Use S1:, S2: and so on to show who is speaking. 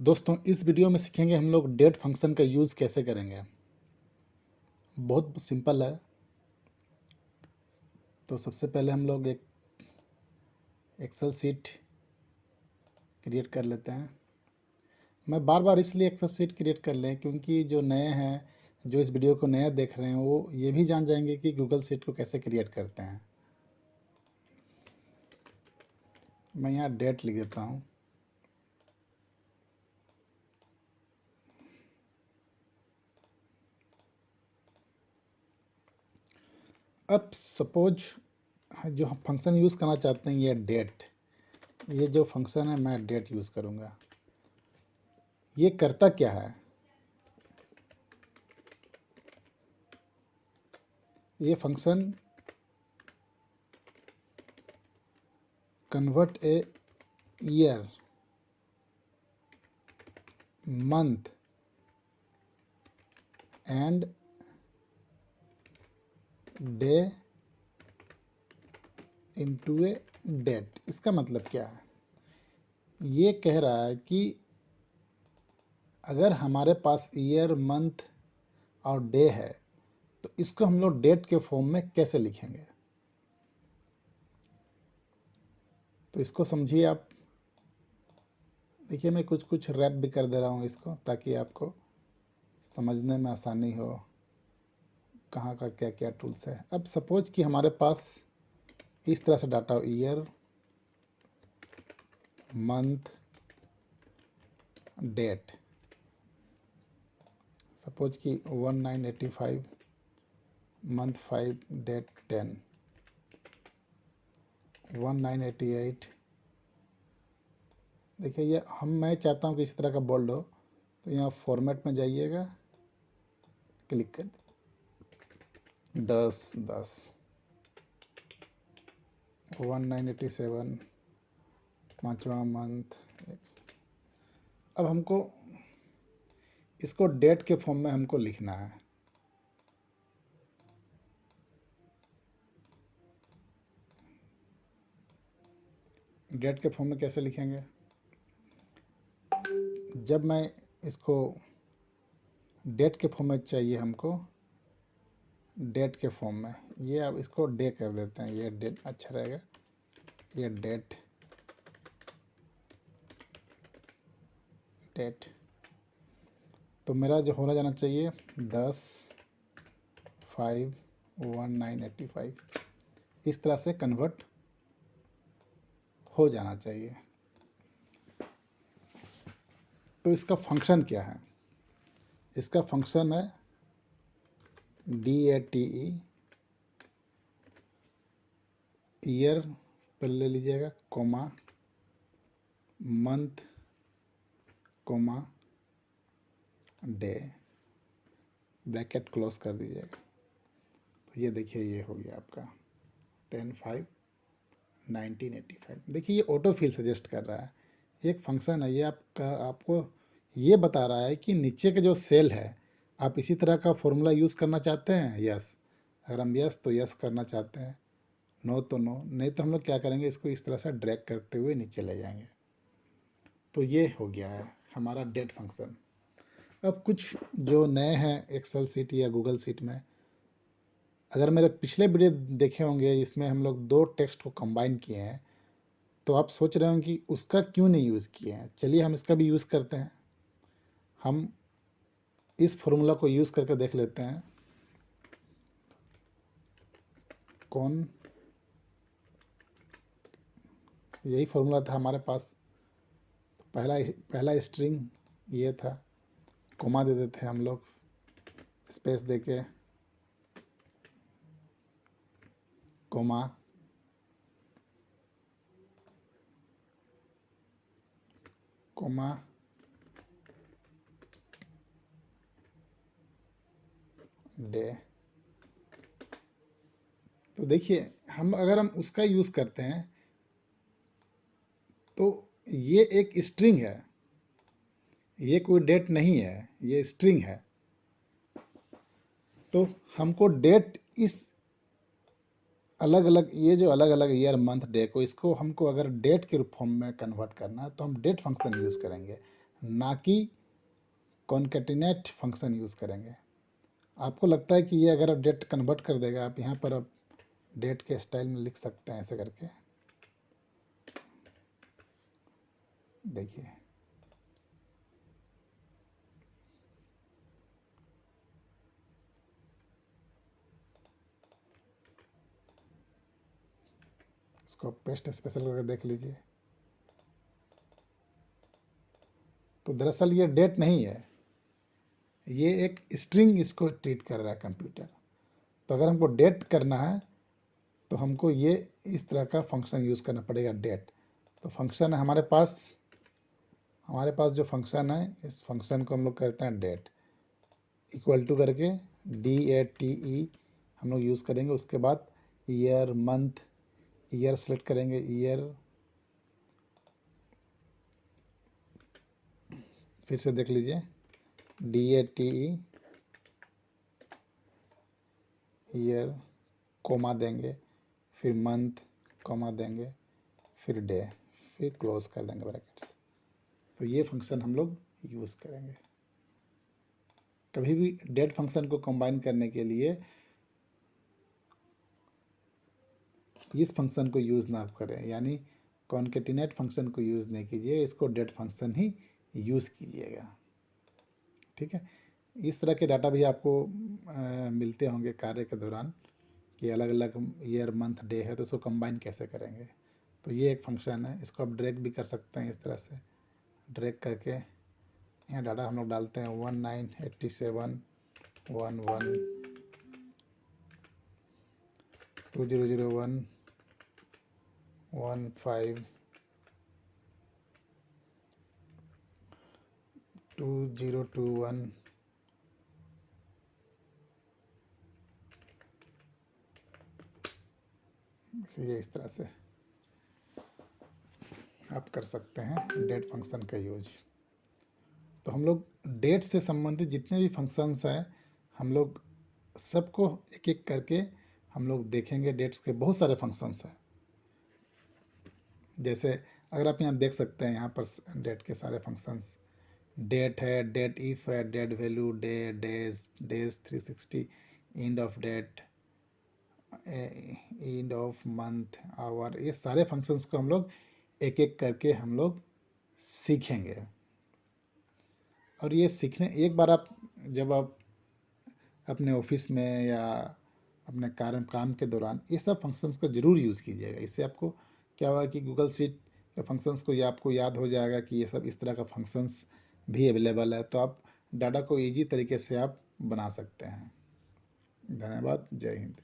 S1: दोस्तों इस वीडियो में सीखेंगे हम लोग डेट फंक्शन का यूज़ कैसे करेंगे। बहुत सिंपल है। तो सबसे पहले हम लोग एक एक्सेल सीट क्रिएट कर लेते हैं। मैं बार बार इसलिए एक्सेल सीट क्रिएट कर लें क्योंकि जो नए हैं, जो इस वीडियो को नया देख रहे हैं, वो ये भी जान जाएंगे कि गूगल सीट को कैसे क्रिएट करते हैं। मैं यहाँ डेट लिख देता हूँ। अब सपोज जो हम फंक्शन यूज़ करना चाहते हैं ये डेट, ये जो फंक्शन है मैं डेट यूज़ करूँगा। ये करता क्या है? ये function convert a year, month and day into a date. इसका मतलब क्या है? ये कह रहा है कि अगर हमारे पास ईयर, मंथ और डे है तो इसको हम लोग डेट के फॉर्म में कैसे लिखेंगे। तो इसको समझिए आप। देखिए मैं कुछ कुछ रैप भी कर दे रहा हूँ इसको, ताकि आपको समझने में आसानी हो कहाँ का क्या क्या टूल्स है। अब सपोज कि हमारे पास इस तरह से डाटा हो, ईयर, मंथ, डेट। सपोज कि 1985, मंथ 5, डेट 10, 1988। देखिए ये मैं चाहता हूँ कि इस तरह का बोल्ड हो, तो यहाँ फॉर्मेट में जाइएगा, क्लिक कर 10, 1987, 5वां मंथ। अब हमको इसको डेट के फॉर्म में हमको लिखना है। डेट के फॉर्म में कैसे लिखेंगे? जब मैं इसको डेट के फॉर्म में चाहिए हमको, डेट के फॉर्म में, ये अब इसको डे कर देते हैं, ये डेट अच्छा रहेगा। ये डेट, डेट तो मेरा जो होना जाना चाहिए 10/5/1985, इस तरह से कन्वर्ट हो जाना चाहिए। तो इसका फंक्शन क्या है? इसका फंक्शन है DATE, ईयर पहले ले लीजिएगा, comma, month, comma, day, bracket close कर दीजिएगा। तो ये देखिए ये हो गया आपका 10/5/1985। देखिए ये ऑटो फिल सजेस्ट कर रहा है। एक फंक्शन है ये आपको ये बता रहा है कि नीचे के जो सेल है, आप इसी तरह का फॉर्मूला यूज़ करना चाहते हैं, यस। अगर हम यस तो यस करना चाहते हैं, नो तो नो। नहीं तो हम लोग क्या करेंगे, इसको इस तरह से ड्रैग करते हुए नीचे ले जाएंगे। तो ये हो गया है हमारा डेट फंक्शन। अब कुछ जो नए हैं एक्सेल सीट या गूगल सीट में, अगर मेरे पिछले वीडियो देखे होंगे, इसमें हम लोग दो टेक्स्ट को कंबाइन किए हैं, तो आप सोच रहे होंगे कि उसका क्यों नहीं यूज़ किए हैं। चलिए हम इसका भी यूज़ करते हैं। हम इस फॉर्मूला को यूज़ करके देख लेते हैं। कौन, यही फॉर्मूला था हमारे पास। पहला स्ट्रिंग ये था, कोमा दे देते हैं हम लोग, स्पेस देके कोमा, कोमा, डे। तो देखिए अगर हम उसका यूज़ करते हैं तो ये एक स्ट्रिंग है, ये कोई डेट नहीं है, ये स्ट्रिंग है। तो हमको डेट इस अलग अलग, ये जो अलग अलग ईयर, मंथ, डे को, इसको हमको अगर डेट के फॉर्म में कन्वर्ट करना है तो हम डेट फंक्शन यूज़ करेंगे। ना कि कॉन्केटिनेट फंक्शन यूज़ करेंगे। आपको लगता है कि ये अगर आप डेट कन्वर्ट कर देगा, आप यहाँ पर अब डेट के स्टाइल में लिख सकते हैं ऐसे करके, देखिए इसको पेस्ट स्पेशल करके देख लीजिए। तो दरअसल ये डेट नहीं है, ये एक स्ट्रिंग इसको ट्रीट कर रहा है कंप्यूटर। तो अगर हमको डेट करना है तो हमको ये इस तरह का फंक्शन यूज़ करना पड़ेगा, डेट। तो फंक्शन है हमारे पास जो फंक्शन है, इस फंक्शन को हम लोग करते हैं डेट, इक्वल टू करके DATE हम लोग यूज़ करेंगे। उसके बाद ईयर, मंथ, ईयर सेलेक्ट करेंगे, ईयर, फिर से देख लीजिए DATE, ईयर, कोमा देंगे, फिर मंथ, कोमा देंगे, फिर डे, फिर क्लोज कर देंगे ब्रैकेट्स। तो ये फंक्शन हम लोग यूज़ करेंगे। कभी भी डेट फंक्शन को कंबाइन करने के लिए इस फंक्शन को यूज़ ना करें, यानी कॉन्केटिनेट फंक्शन को यूज़ नहीं कीजिए, इसको डेट फंक्शन ही यूज़ कीजिएगा। ठीक है। इस तरह के डाटा भी आपको मिलते होंगे कार्य के दौरान, कि अलग अलग ईयर, मंथ, डे है तो उसको कंबाइन कैसे करेंगे। तो ये एक फंक्शन है, इसको आप ड्रैग भी कर सकते हैं। इस तरह से ड्रैग करके यहाँ डाटा हम लोग डालते हैं 198711 2001 15 2021 ये इस तरह से आप कर सकते हैं डेट फंक्शन का यूज। तो हम लोग डेट से संबंधित जितने भी फंक्शंस हैं, हम लोग सबको एक एक करके हम लोग देखेंगे। डेट्स के बहुत सारे फंक्शंस हैं, जैसे अगर आप यहाँ देख सकते हैं, यहाँ पर डेट के सारे फंक्शंस, डेट है, डेट इफ है, date value, day, days 360, end of date, end of month, hour, ये सारे फंक्शंस को हम लोग एक एक करके हम लोग सीखेंगे। और ये सीखने एक बार आप जब आप अपने ऑफिस में या अपने काम के दौरान ये सब फंक्शंस का ज़रूर यूज़ कीजिएगा। इससे आपको क्या होगा कि गूगल शीट के फंक्शंस को ये आपको याद हो जाएगा कि ये सब इस तरह का फंक्शंस भी अवेलेबल है, तो आप डाटा को ईजी तरीके से आप बना सकते हैं। धन्यवाद। जय हिंद।